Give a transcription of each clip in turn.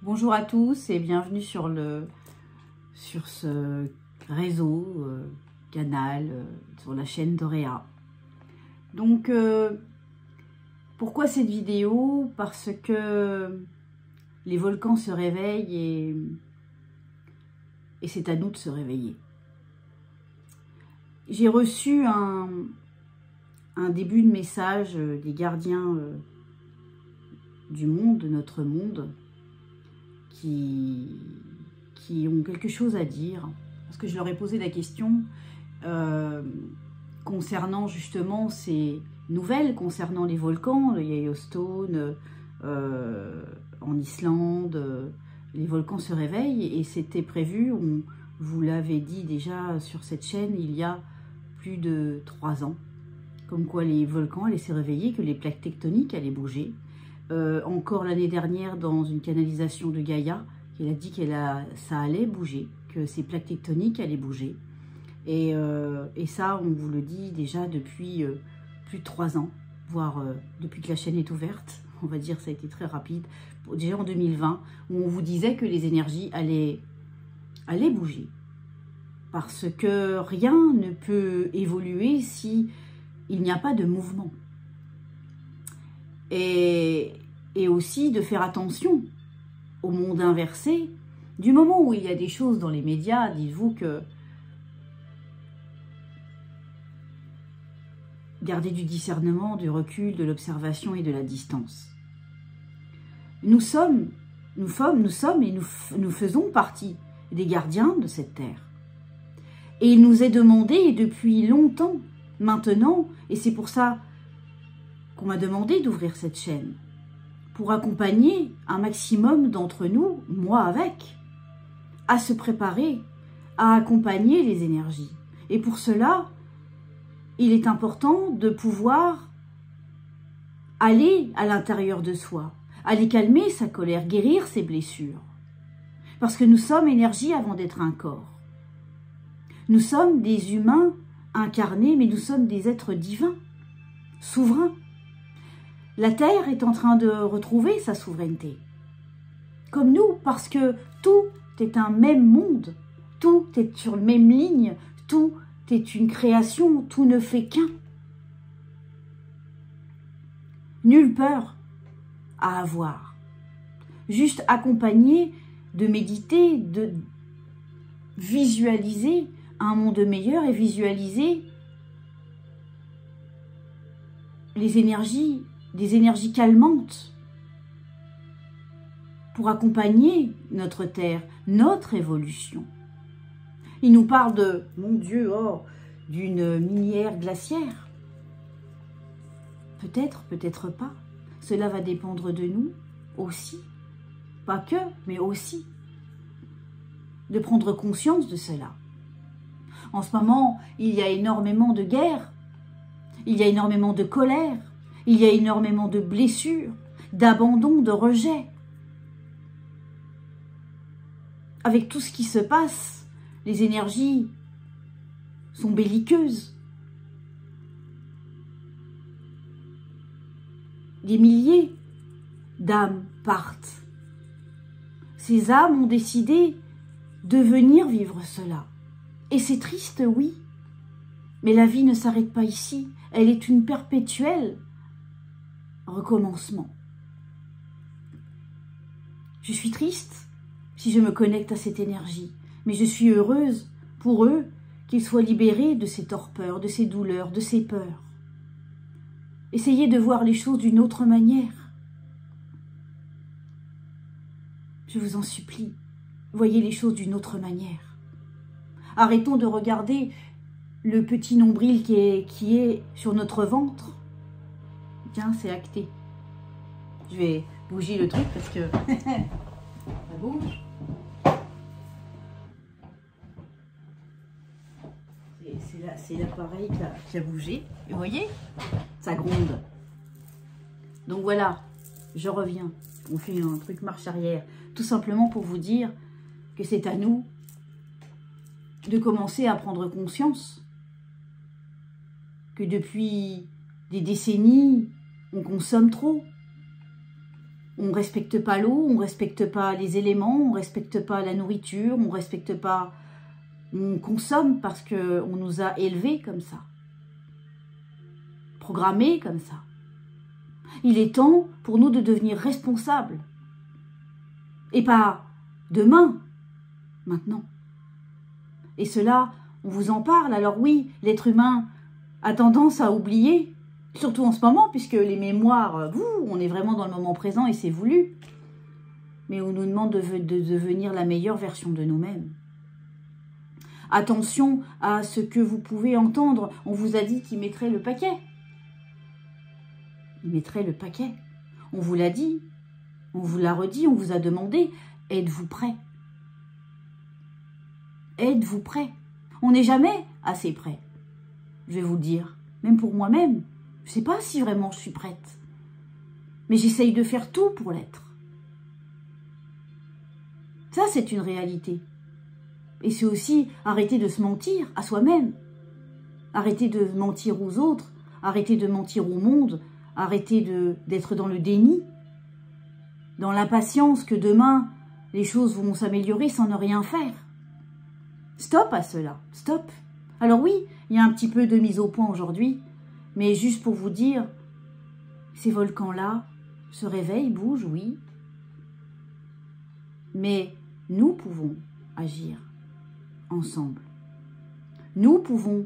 Bonjour à tous et bienvenue sur ce réseau, canal, sur la chaîne d'Auréa. Donc, pourquoi cette vidéo? Parce que les volcans se réveillent et c'est à nous de se réveiller. J'ai reçu un début de message des gardiens du monde, de notre monde, qui ont quelque chose à dire, parce que je leur ai posé la question concernant justement ces nouvelles concernant les volcans, le Yellowstone, en Islande, les volcans se réveillent et c'était prévu, on vous l'avait dit déjà sur cette chaîne il y a plus de 3 ans, comme quoi les volcans allaient se réveiller, que les plaques tectoniques allaient bouger. Encore l'année dernière, dans une canalisation de Gaïa, elle a dit que ça allait bouger, que ces plaques tectoniques allaient bouger. Et ça, on vous le dit déjà depuis plus de 3 ans, voire depuis que la chaîne est ouverte. On va dire que ça a été très rapide. Déjà en 2020, où on vous disait que les énergies allaient bouger. Parce que rien ne peut évoluer si il n'y a pas de mouvement. Et aussi de faire attention au monde inversé. Du moment où il y a des choses dans les médias, dites-vous que gardez du discernement, du recul, de l'observation et de la distance. Nous sommes et nous faisons partie des gardiens de cette terre. Et il nous est demandé depuis longtemps maintenant, et c'est pour ça qu'on m'a demandé d'ouvrir cette chaîne, pour accompagner un maximum d'entre nous, moi avec, à se préparer, à accompagner les énergies. Et pour cela, il est important de pouvoir aller à l'intérieur de soi, aller calmer sa colère, guérir ses blessures. Parce que nous sommes énergie avant d'être un corps. Nous sommes des humains incarnés, mais nous sommes des êtres divins, souverains. La Terre est en train de retrouver sa souveraineté. Comme nous, parce que tout est un même monde, tout est sur la même ligne, tout est une création, tout ne fait qu'un. Nulle peur à avoir. Juste accompagné de méditer, de visualiser un monde meilleur et visualiser les énergies, des énergies calmantes pour accompagner notre Terre, notre évolution. Il nous parle de, mon Dieu, d'une minière glaciaire. Peut-être, peut-être pas. Cela va dépendre de nous aussi. Pas que, mais aussi. De prendre conscience de cela. En ce moment, il y a énormément de guerres. Il y a énormément de colère. Il y a énormément de blessures, d'abandon, de rejet. Avec tout ce qui se passe, les énergies sont belliqueuses. Des milliers d'âmes partent. Ces âmes ont décidé de venir vivre cela. Et c'est triste, oui. Mais la vie ne s'arrête pas ici. Elle est une perpétuelle recommencement. Je suis triste si je me connecte à cette énergie, mais je suis heureuse pour eux qu'ils soient libérés de ces torpeurs, de ces douleurs, de ces peurs. Essayez de voir les choses d'une autre manière. Je vous en supplie, voyez les choses d'une autre manière. Arrêtons de regarder le petit nombril qui est sur notre ventre. Tiens, c'est acté. Je vais bouger le truc parce que ça bouge. C'est l'appareil qui a bougé. Et vous voyez, ça gronde. Donc voilà, je reviens. On fait un truc marche arrière. Tout simplement pour vous dire que c'est à nous de commencer à prendre conscience que depuis des décennies, on consomme trop. on ne respecte pas l'eau, on ne respecte pas les éléments, on ne respecte pas la nourriture, on ne respecte pas... On consomme parce qu'on nous a élevés comme ça, programmés comme ça. Il est temps pour nous de devenir responsables. Et pas demain, maintenant. Et cela, on vous en parle. Alors oui, l'être humain a tendance à oublier, surtout en ce moment, puisque les mémoires, on est vraiment dans le moment présent et c'est voulu. Mais on nous demande de devenir la meilleure version de nous-mêmes. Attention à ce que vous pouvez entendre. On vous a dit qu'il mettrait le paquet. Il mettrait le paquet. On vous l'a dit, on vous l'a redit, on vous a demandé, êtes-vous prêt? Êtes-vous prêt? On n'est jamais assez prêt. Je vais vous le dire, même pour moi-même. Je ne sais pas si vraiment je suis prête. Mais j'essaye de faire tout pour l'être. Ça, c'est une réalité. Et c'est aussi arrêter de se mentir à soi-même. Arrêter de mentir aux autres, arrêter de mentir au monde, arrêter d'être dans le déni, dans l'impatience que demain, les choses vont s'améliorer sans ne rien faire. Stop à cela, stop. Alors oui, il y a un petit peu de mise au point aujourd'hui, mais juste pour vous dire, ces volcans-là se réveillent, bougent, oui. Mais nous pouvons agir ensemble. Nous pouvons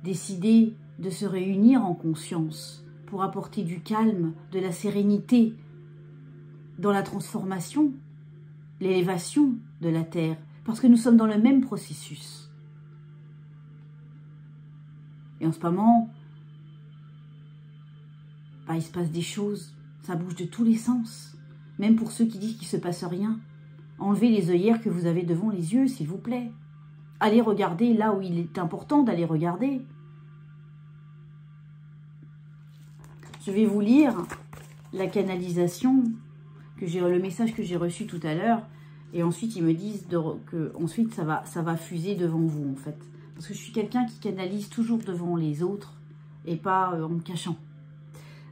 décider de se réunir en conscience pour apporter du calme, de la sérénité dans la transformation, l'élévation de la Terre, parce que nous sommes dans le même processus. Et en ce moment, il se passe des choses, ça bouge de tous les sens, même pour ceux qui disent qu'il ne se passe rien. Enlevez les œillères que vous avez devant les yeux, s'il vous plaît. Allez regarder là où il est important d'aller regarder. Je vais vous lire la canalisation, le message que j'ai reçu tout à l'heure, et ensuite ils me disent que ensuite ça va fuser devant vous en fait. Parce que je suis quelqu'un qui canalise toujours devant les autres et pas en me cachant.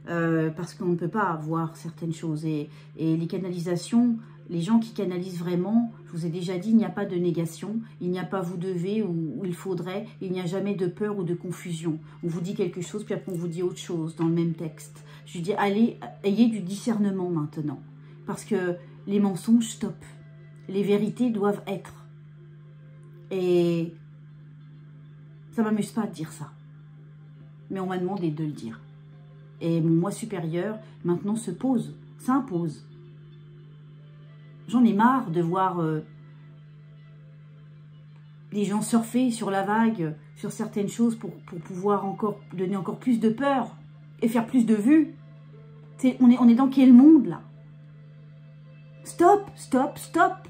Parce qu'on ne peut pas voir certaines choses. Et les canalisations, les gens qui canalisent vraiment, je vous ai déjà dit, il n'y a pas de négation, il n'y a pas vous devez ou il faudrait, il n'y a jamais de peur ou de confusion. On vous dit quelque chose, puis après on vous dit autre chose dans le même texte. Je dis, allez, ayez du discernement maintenant. Parce que les mensonges, stop. Les vérités doivent être. Et ça ne m'amuse pas de dire ça. Mais on m'a demandé de le dire. Et mon moi supérieur, maintenant, se pose, s'impose. J'en ai marre de voir les gens surfer sur la vague, sur certaines choses pour pouvoir donner encore plus de peur et faire plus de vues. On est dans quel monde, là? Stop, stop, stop.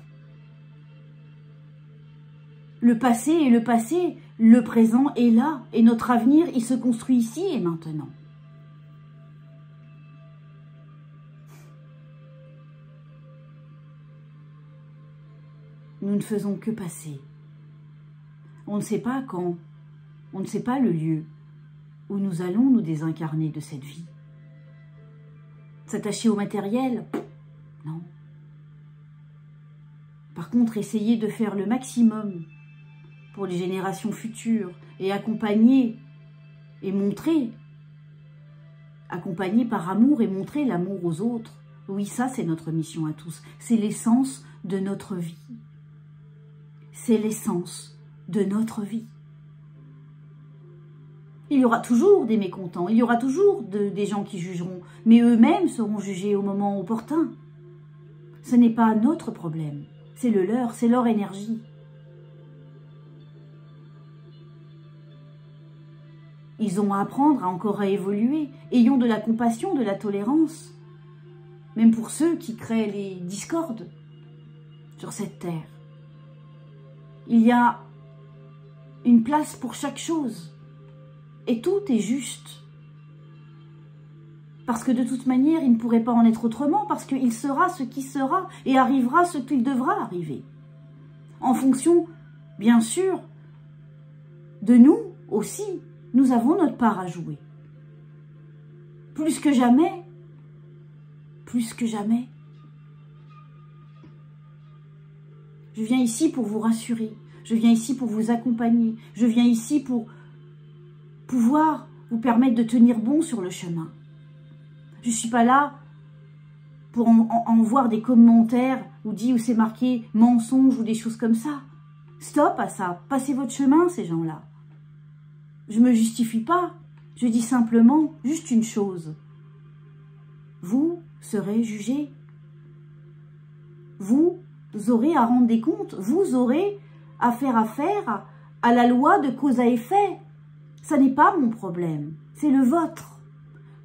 Le passé est le passé, le présent est là, et notre avenir, il se construit ici et maintenant. Nous ne faisons que passer. On ne sait pas quand, on ne sait pas le lieu où nous allons nous désincarner de cette vie. S'attacher au matériel? Non. Par contre, essayer de faire le maximum pour les générations futures et accompagner et montrer, accompagner par amour et montrer l'amour aux autres. Oui, ça c'est notre mission à tous. C'est l'essence de notre vie. C'est l'essence de notre vie. Il y aura toujours des mécontents, il y aura toujours des gens qui jugeront, mais eux-mêmes seront jugés au moment opportun. Ce n'est pas notre problème, c'est le leur, c'est leur énergie. Ils ont à apprendre, encore à évoluer. Ayons de la compassion, de la tolérance, même pour ceux qui créent les discordes sur cette terre. Il y a une place pour chaque chose, et tout est juste. Parce que de toute manière, il ne pourrait pas en être autrement, parce qu'il sera ce qui sera, et arrivera ce qu'il devra arriver. En fonction, bien sûr, de nous aussi, nous avons notre part à jouer. Plus que jamais, Je viens ici pour vous rassurer. Je viens ici pour vous accompagner. Je viens ici pour pouvoir vous permettre de tenir bon sur le chemin. Je ne suis pas là pour en voir des commentaires où c'est marqué mensonge ou des choses comme ça. Stop à ça. Passez votre chemin, ces gens-là. Je ne me justifie pas. Je dis simplement juste une chose. Vous serez jugé. Vous aurez à rendre des comptes. Vous aurez à faire affaire à la loi de cause à effet. Ça n'est pas mon problème. C'est le vôtre.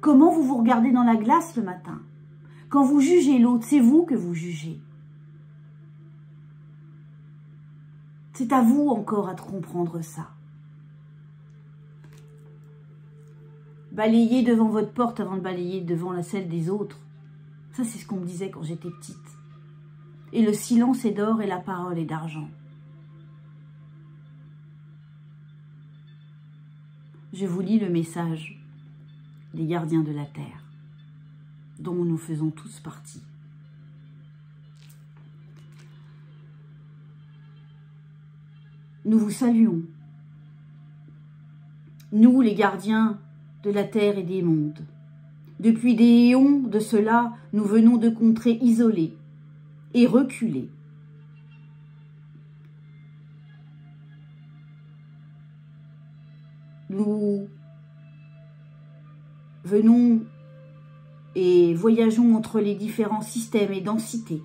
Comment vous vous regardez dans la glace le matin? Quand vous jugez l'autre, c'est vous que vous jugez. C'est à vous encore à comprendre ça. Balayez devant votre porte avant de balayer devant celle des autres. Ça, c'est ce qu'on me disait quand j'étais petite. Et le silence est d'or et la parole est d'argent. Je vous lis le message des gardiens de la terre, dont nous faisons tous partie. Nous vous saluons, nous les gardiens de la terre et des mondes. Depuis des éons de cela, nous venons de contrées isolées et reculées. Nous venons et voyageons entre les différents systèmes et densités.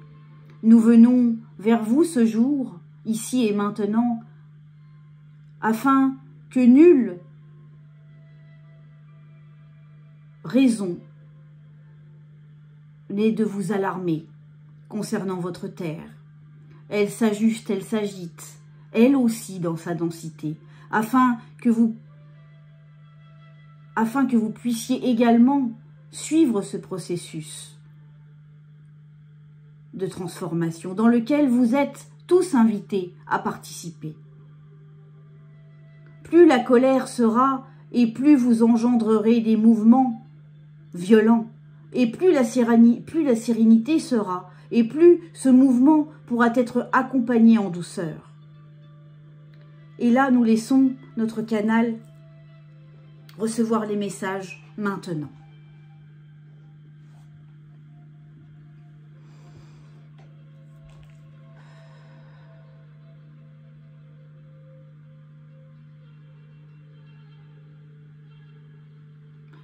Nous venons vers vous ce jour, ici et maintenant, afin que nulle raison n'est de vous alarmer concernant votre terre. Elle s'ajuste, elle s'agite, elle aussi dans sa densité, afin que vous puissiez également suivre ce processus de transformation dans lequel vous êtes tous invités à participer. Plus la colère sera et plus vous engendrerez des mouvements violents, et plus la sérénité sera, et plus ce mouvement pourra être accompagné en douceur. Et là, nous laissons notre canal recevoir les messages maintenant.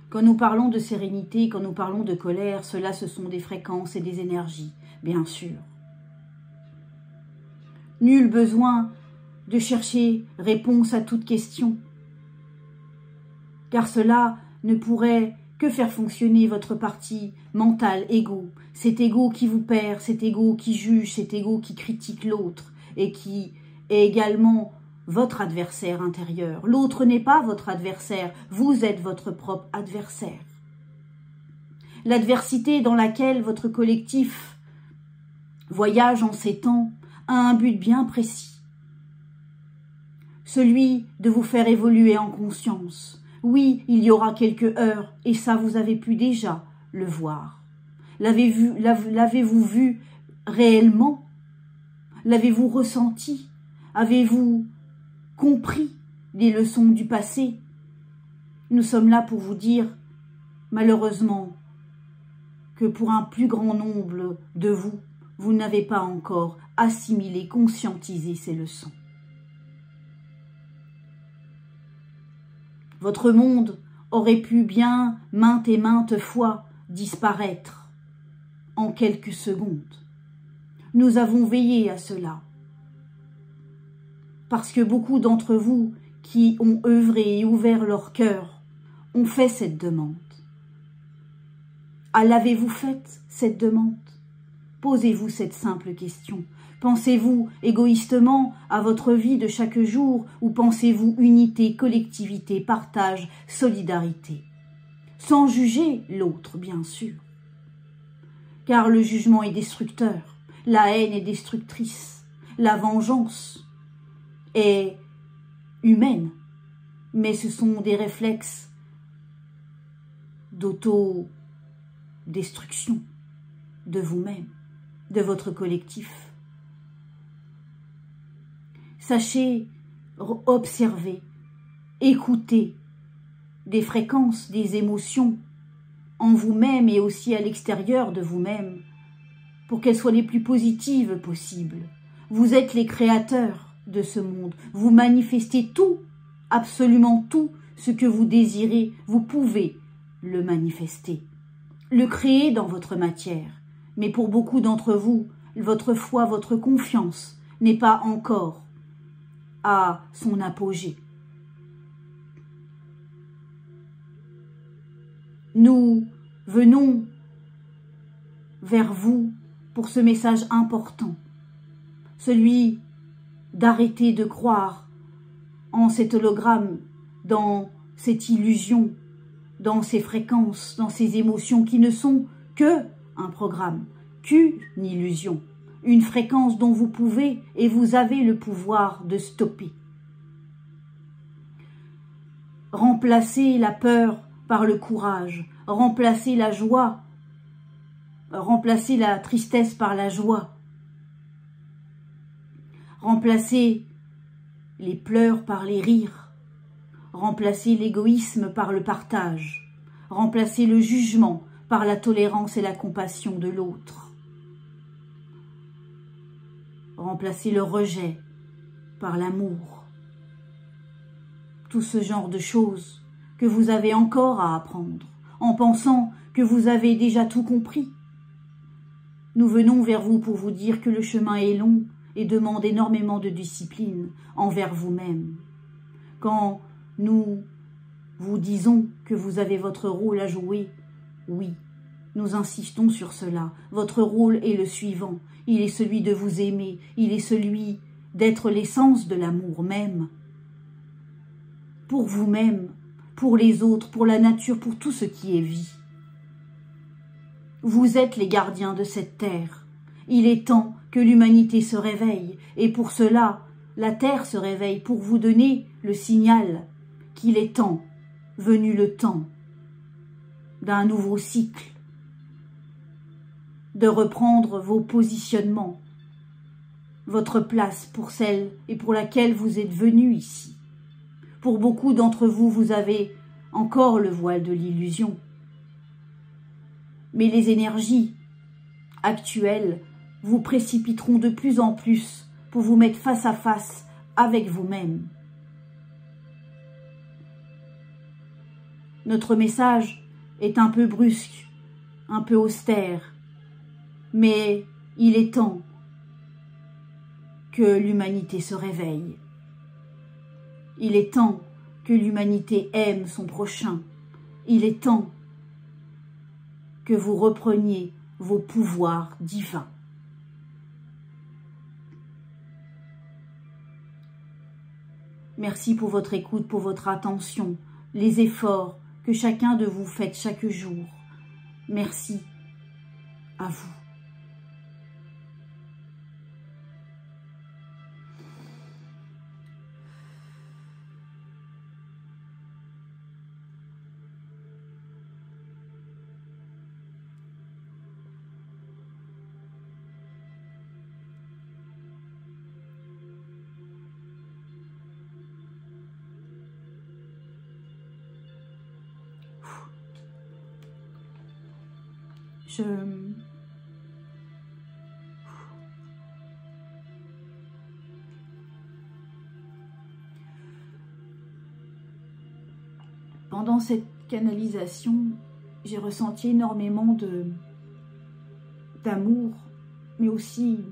Quand nous parlons de sérénité, quand nous parlons de colère, cela ce sont des fréquences et des énergies, bien sûr. Nul besoin de chercher réponse à toute question, car cela ne pourrait que faire fonctionner votre partie mentale, égo. Cet égo qui vous perd, cet égo qui juge, cet égo qui critique l'autre et qui est également votre adversaire intérieur. L'autre n'est pas votre adversaire, vous êtes votre propre adversaire. L'adversité dans laquelle votre collectif voyage en ces temps a un but bien précis. Celui de vous faire évoluer en conscience. Oui, il y aura quelques heures, et ça vous avez pu déjà le voir. L'avez-vous vu réellement? L'avez-vous ressenti? Avez-vous compris les leçons du passé? Nous sommes là pour vous dire, malheureusement, que pour un plus grand nombre de vous, vous n'avez pas encore assimilé, conscientisé ces leçons. Votre monde aurait pu bien maintes et maintes fois disparaître en quelques secondes. Nous avons veillé à cela, parce que beaucoup d'entre vous qui ont œuvré et ouvert leur cœur ont fait cette demande. L'avez-vous faite, cette demande? Posez-vous cette simple question. Pensez-vous égoïstement à votre vie de chaque jour ou pensez-vous unité, collectivité, partage, solidarité? Sans juger l'autre, bien sûr. Car le jugement est destructeur, la haine est destructrice, la vengeance est humaine, mais ce sont des réflexes d'auto-destruction de vous-même, de votre collectif. Sachez observer, écouter des fréquences, des émotions en vous-même et aussi à l'extérieur de vous-même pour qu'elles soient les plus positives possibles. Vous êtes les créateurs de ce monde. Vous manifestez tout, absolument tout ce que vous désirez. Vous pouvez le manifester, le créer dans votre matière. Mais pour beaucoup d'entre vous, votre foi, votre confiance n'est pas encore à son apogée. Nous venons vers vous pour ce message important, celui d'arrêter de croire en cet hologramme, dans cette illusion, dans ces fréquences, dans ces émotions qui ne sont que un programme, qu'une illusion, une fréquence dont vous pouvez et vous avez le pouvoir de stopper. Remplacez la peur par le courage, remplacez la joie, remplacez la tristesse par la joie, remplacez les pleurs par les rires, remplacez l'égoïsme par le partage, remplacez le jugement par la tolérance et la compassion de l'autre, remplacez le rejet par l'amour. Tout ce genre de choses que vous avez encore à apprendre, en pensant que vous avez déjà tout compris. Nous venons vers vous pour vous dire que le chemin est long et demande énormément de discipline envers vous-même. Quand nous vous disons que vous avez votre rôle à jouer, oui, nous insistons sur cela. Votre rôle est le suivant. Il est celui de vous aimer. Il est celui d'être l'essence de l'amour même. Pour vous-même, pour les autres, pour la nature, pour tout ce qui est vie. Vous êtes les gardiens de cette terre. Il est temps que l'humanité se réveille, et pour cela, la terre se réveille pour vous donner le signal qu'il est temps, venu le temps, d'un nouveau cycle, de reprendre vos positionnements, votre place pour celle et pour laquelle vous êtes venus ici. Pour beaucoup d'entre vous, vous avez encore le voile de l'illusion. Mais les énergies actuelles vous précipiteront de plus en plus pour vous mettre face à face avec vous-même. Notre message est un peu brusque, un peu austère, mais il est temps que l'humanité se réveille. Il est temps que l'humanité aime son prochain. Il est temps que vous repreniez vos pouvoirs divins. Merci pour votre écoute, pour votre attention, les efforts que chacun de vous fait chaque jour. Merci à vous. Pendant cette canalisation, j'ai ressenti énormément d'amour, mais aussi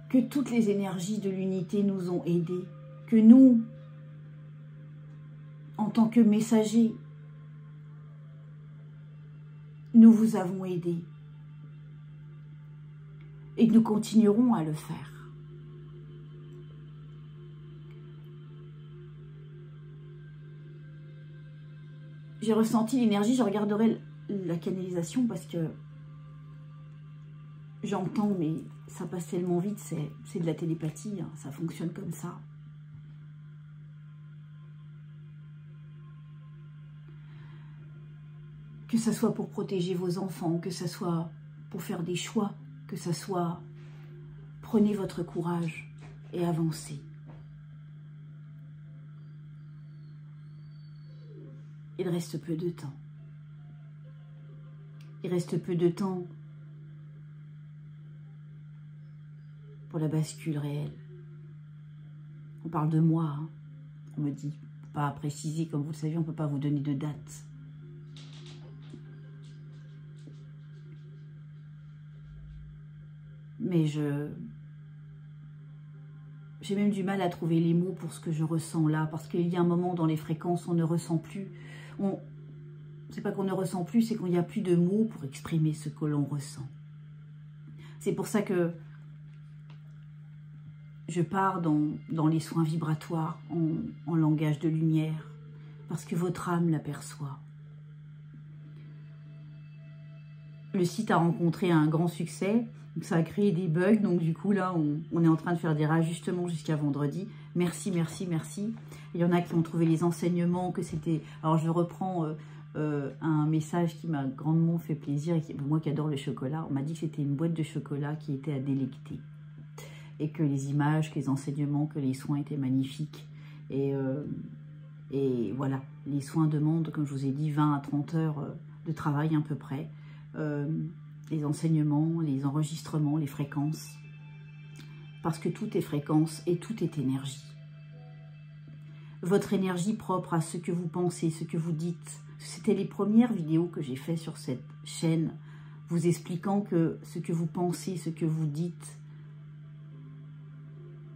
que toutes les énergies de l'unité nous ont aidés, que nous, en tant que messagers, nous vous avons aidés. Et nous continuerons à le faire. J'ai ressenti l'énergie, je regarderai la canalisation parce que j'entends, mais ça passe tellement vite, c'est de la télépathie, hein, ça fonctionne comme ça. Que ça soit pour protéger vos enfants, que ça soit pour faire des choix, que ça soit... Prenez votre courage et avancez. Il reste peu de temps. Il reste peu de temps pour la bascule réelle. On parle de moi, hein. On me dit, pas préciser, comme vous le savez, on ne peut pas vous donner de date. Mais j'ai même du mal à trouver les mots pour ce que je ressens là, parce qu'il y a un moment dans les fréquences, on ne ressent plus. C'est pas qu'on ne ressent plus, c'est qu'il n'y a plus de mots pour exprimer ce que l'on ressent. C'est pour ça que je pars dans les soins vibratoires en langage de lumière, parce que votre âme l'aperçoit. Le site a rencontré un grand succès, donc ça a créé des bugs, donc du coup là on est en train de faire des rajustements jusqu'à vendredi. Merci, merci, merci. Il y en a qui ont trouvé les enseignements, que c'était... Alors je reprends un message qui m'a grandement fait plaisir, et moi qui adore le chocolat, on m'a dit que c'était une boîte de chocolat qui était à délecter. Et que les images, que les enseignements, que les soins étaient magnifiques. Et voilà, les soins demandent, comme je vous ai dit, 20 à 30 heures de travail à peu près. Les enseignements, les enregistrements, les fréquences. Parce que tout est fréquence et tout est énergie. Votre énergie propre à ce que vous pensez, ce que vous dites. C'était les premières vidéos que j'ai faites sur cette chaîne, vous expliquant que ce que vous pensez, ce que vous dites,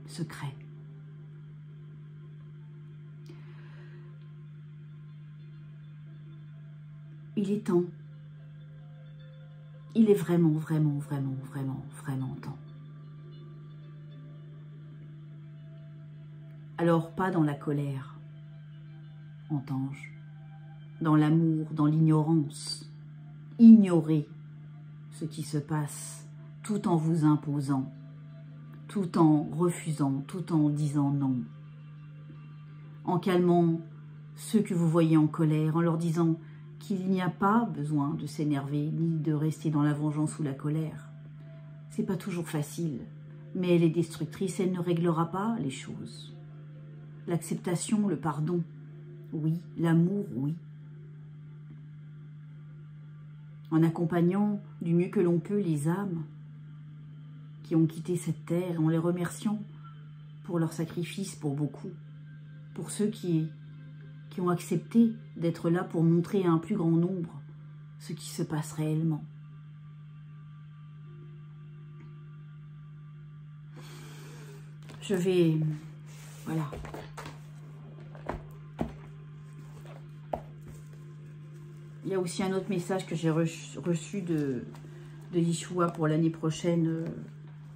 secret. Il est temps. Il est vraiment, vraiment, vraiment, vraiment, vraiment temps. Alors, pas dans la colère, entends-je, dans l'amour, dans l'ignorance. Ignorez ce qui se passe, tout en vous imposant, tout en refusant, tout en disant non. En calmant ceux que vous voyez en colère, en leur disant qu'il n'y a pas besoin de s'énerver, ni de rester dans la vengeance ou la colère. C'est pas toujours facile, mais elle est destructrice, elle ne réglera pas les choses. L'acceptation, le pardon, oui. L'amour, oui. En accompagnant du mieux que l'on peut les âmes qui ont quitté cette terre, en les remerciant pour leur sacrifice, pour beaucoup, pour ceux qui ont accepté d'être là pour montrer à un plus grand nombre ce qui se passe réellement. Je vais... Voilà. Il y a aussi un autre message que j'ai reçu de Yeshua pour l'année prochaine,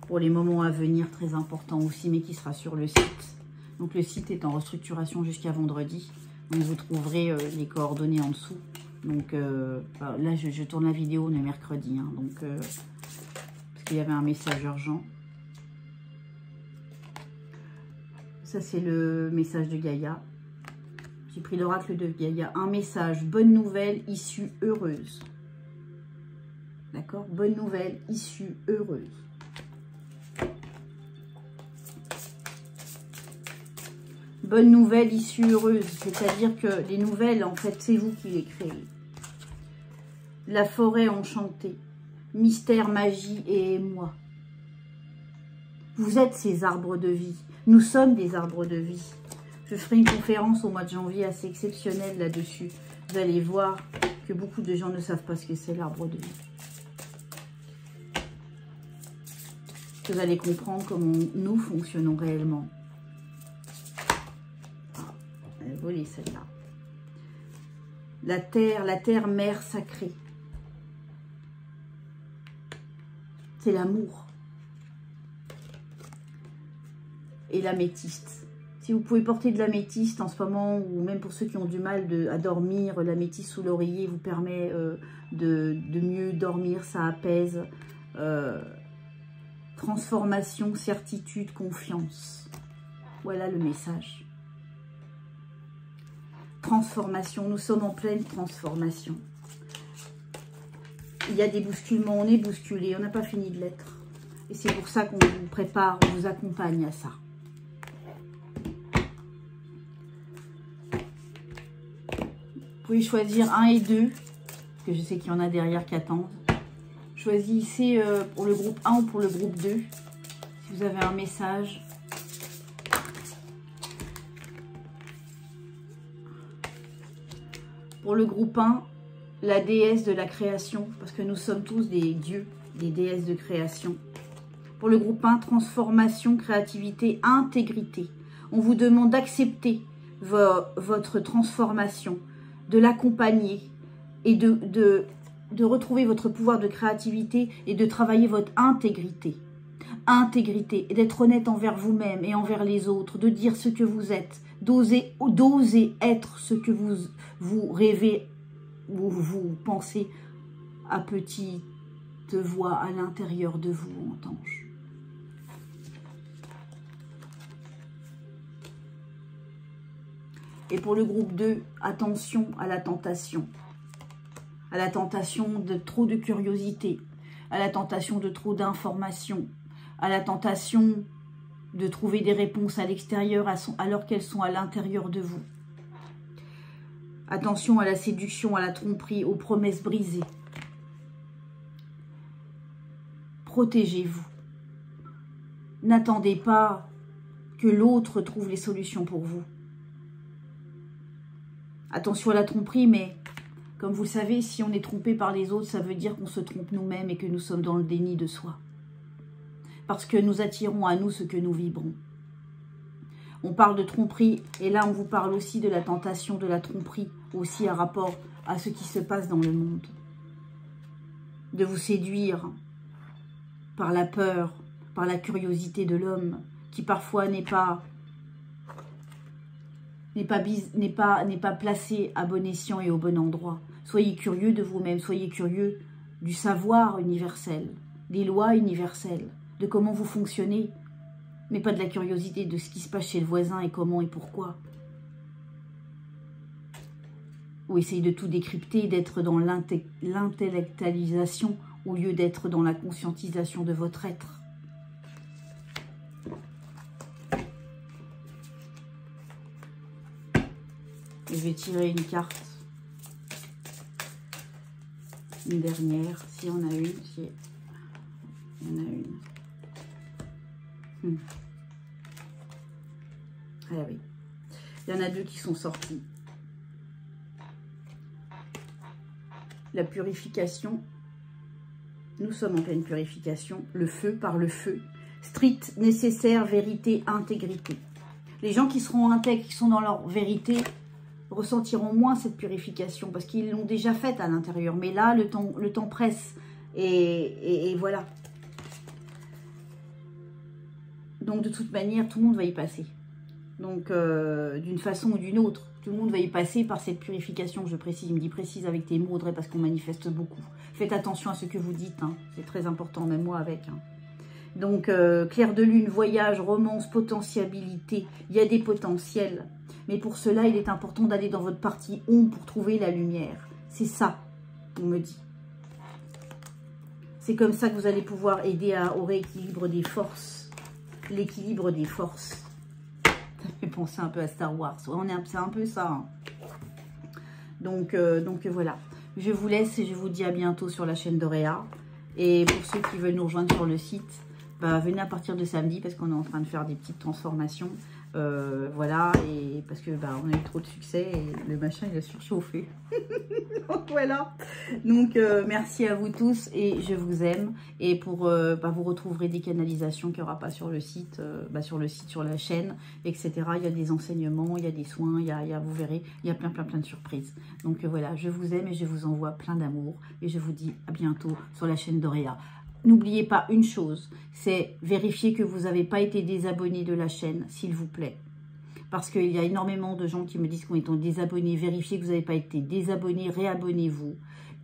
pour les moments à venir, très important aussi, mais qui sera sur le site. Donc le site est en restructuration jusqu'à vendredi. Donc vous trouverez les coordonnées en dessous. Donc là, je tourne la vidéo le mercredi, hein, donc, parce qu'il y avait un message urgent. Ça, c'est le message de Gaïa. J'ai pris l'oracle de Gaïa. Un message, bonne nouvelle, issue heureuse. D'accord? Bonne nouvelle, issue heureuse. Bonne nouvelle, issue heureuse. C'est-à-dire que les nouvelles, en fait, c'est vous qui les créez. La forêt enchantée. Mystère, magie et émoi. Vous êtes ces arbres de vie. Nous sommes des arbres de vie. Je ferai une conférence au mois de janvier assez exceptionnelle là-dessus. Vous allez voir que beaucoup de gens ne savent pas ce que c'est l'arbre de vie. Vous allez comprendre comment nous fonctionnons réellement. Ah, elle est volée celle-là. La terre mère sacrée. C'est l'amour. Et l'améthyste. Si vous pouvez porter de l'améthyste en ce moment, ou même pour ceux qui ont du mal à dormir, l'améthyste sous l'oreiller vous permet de mieux dormir, ça apaise. Transformation, certitude, confiance. Voilà le message. Transformation, nous sommes en pleine transformation. il y a des bousculements, on est bousculé, on n'a pas fini de l'être. Et c'est pour ça qu'on vous prépare, on vous accompagne à ça. Vous pouvez choisir 1 et 2, parce que je sais qu'il y en a derrière qui attendent. Choisissez pour le groupe 1 ou pour le groupe 2, si vous avez un message. Pour le groupe 1, la déesse de la création, parce que nous sommes tous des dieux, des déesses de création. Pour le groupe 1, transformation, créativité, intégrité. On vous demande d'accepter votre transformation, de l'accompagner et de retrouver votre pouvoir de créativité et de travailler votre intégrité. Intégrité, et d'être honnête envers vous-même et envers les autres, de dire ce que vous êtes, d'oser être ce que vous rêvez, vous pensez à petite voix à l'intérieur de vous en ange. Et pour le groupe 2, attention à la tentation. À la tentation de trop de curiosité, à la tentation de trop d'informations, à la tentation de trouver des réponses à l'extérieur alors qu'elles sont à l'intérieur de vous. Attention à la séduction, à la tromperie, aux promesses brisées. Protégez-vous. N'attendez pas que l'autre trouve les solutions pour vous. Attention à la tromperie, mais comme vous le savez, si on est trompé par les autres, ça veut dire qu'on se trompe nous-mêmes et que nous sommes dans le déni de soi. Parce que nous attirons à nous ce que nous vibrons. On parle de tromperie, et là on vous parle aussi de la tentation de la tromperie, aussi à rapport à ce qui se passe dans le monde. De vous séduire par la peur, par la curiosité de l'homme, qui parfois n'est pas placé à bon escient et au bon endroit. Soyez curieux de vous-même, soyez curieux du savoir universel, des lois universelles, de comment vous fonctionnez, mais pas de la curiosité de ce qui se passe chez le voisin et comment et pourquoi. Ou essayez de tout décrypter, d'être dans l'intellectualisation au lieu d'être dans la conscientisation de votre être. Je vais tirer une carte. Une dernière, si on a une. Si on a une. Ah oui. Il y en a 2 qui sont sortis. La purification. Nous sommes en pleine purification. Le feu par le feu. Strict, nécessaire, vérité, intégrité. Les gens qui seront intègres, qui sont dans leur vérité, ressentiront moins cette purification parce qu'ils l'ont déjà faite à l'intérieur. Mais là, le temps presse. Et voilà. Donc, de toute manière, tout le monde va y passer. Donc, d'une façon ou d'une autre, tout le monde va y passer par cette purification. Je précise, il me dit précise avec tes mots, Audrey, parce qu'on manifeste beaucoup. Faites attention à ce que vous dites. Hein. C'est très important, même moi avec. Hein. Donc, clair de lune, voyage, romance, potentialité. Il y a des potentiels. Mais pour cela, il est important d'aller dans votre partie ombre pour trouver la lumière. C'est ça, on me dit. C'est comme ça que vous allez pouvoir aider au rééquilibre des forces. L'équilibre des forces. Ça fait penser un peu à Star Wars. C'est un peu ça. Hein. Donc voilà. Je vous laisse et je vous dis à bientôt sur la chaîne d'Auréa. Et pour ceux qui veulent nous rejoindre sur le site, bah, venez à partir de samedi parce qu'on est en train de faire des petites transformations. Voilà, et parce que bah, on a eu trop de succès et le machin il a surchauffé. Donc voilà. Donc merci à vous tous et je vous aime. Et pour vous retrouverez des canalisations qu'il n'y aura pas sur le site, sur la chaîne, etc. Il y a des enseignements, il y a des soins, vous verrez, il y a plein de surprises. Donc voilà, je vous aime et je vous envoie plein d'amour. Et je vous dis à bientôt sur la chaîne d'Auréa. N'oubliez pas une chose, c'est vérifier que vous n'avez pas été désabonné de la chaîne, s'il vous plaît. Parce qu'il y a énormément de gens qui me disent qu'on est désabonnés. Vérifiez que vous n'avez pas été désabonné, réabonnez-vous.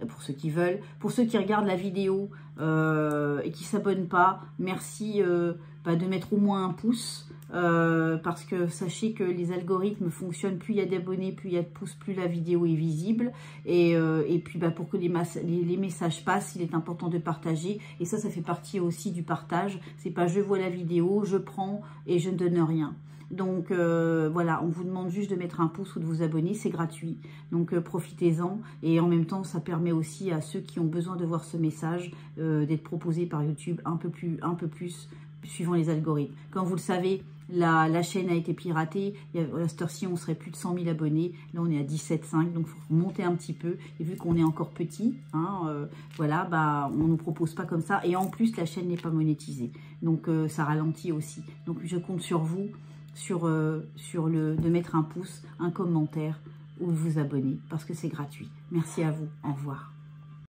Pour ceux qui veulent. Pour ceux qui regardent la vidéo et qui ne s'abonnent pas, merci de mettre au moins un pouce. parce que sachez que les algorithmes fonctionnent, plus il y a d'abonnés, plus il y a de pouces, plus la vidéo est visible. Et puis pour que les messages passent, il est important de partager. Et ça fait partie aussi du partage. C'est pas je vois la vidéo, je prends et je ne donne rien. Donc voilà, on vous demande juste de mettre un pouce ou de vous abonner, c'est gratuit. Donc profitez-en, et en même temps ça permet aussi à ceux qui ont besoin de voir ce message d'être proposé par YouTube un peu plus suivant les algorithmes. Comme vous le savez, la chaîne a été piratée, à cette heure-ci on serait plus de 100 000 abonnés, là on est à 17,5, donc il faut remonter un petit peu, et vu qu'on est encore petit, voilà, bah, on ne nous propose pas comme ça, et en plus la chaîne n'est pas monétisée, donc ça ralentit aussi. Donc je compte sur vous, de mettre un pouce, un commentaire ou de vous abonner, parce que c'est gratuit. Merci à vous, au revoir.